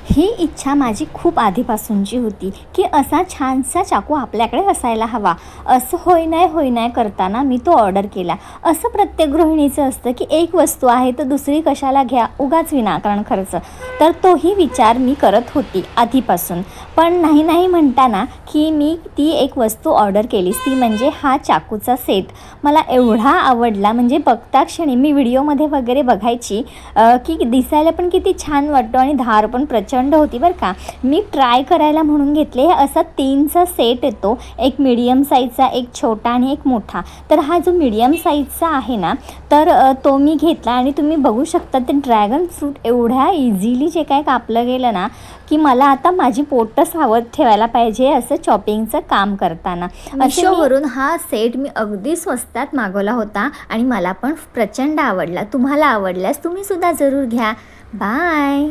ही इच्छा माझी खूप आधीपासूनची होती की असा छानसा चाकू आपल्याकडे असायला हवा. असं होय नाही करताना मी तो ऑर्डर केला. असं प्रत्येक गृहिणीचं असतं की एक वस्तू आहे तर दुसरी कशाला घ्या, उगाच विनाकारण खर्च. तर तोही विचार मी करत होती आधीपासून. पण नाही म्हणताना की मी ती एक वस्तू ऑर्डर केलीच, ती म्हणजे हा चाकूचा सेट. मला एवढा आवडला, म्हणजे बघता क्षणी मी व्हिडिओमध्ये वगैरे बघायची की दिसायला पण किती छान वाटतो आणि धार पण प्रचंड होती बरं का. मी ट्राय करायला म्हणून घेतले. असा 3चा सेट येतो, एक मीडियम साईजचा, एक छोटा आणि एक मोठा. तर हा जो मीडियम साईजचा आहे ना, तर तो मी घेतला आणि तुम्ही बघू शकता ते ड्रॅगन फ्रूट एवढ्या इझिली जे काय कापलं गेलं ना, की मला आता माझी पोटं सावध ठेवायला पाहिजे असं चॉपिंगचं काम करताना. मिशोवरून हा सेट मी अगदी स्वस्तात मागवला होता आणि मला पण प्रचंड आवडला. तुम्हाला आवडल्यास तुम्ही सुद्धा जरूर घ्या. बाय.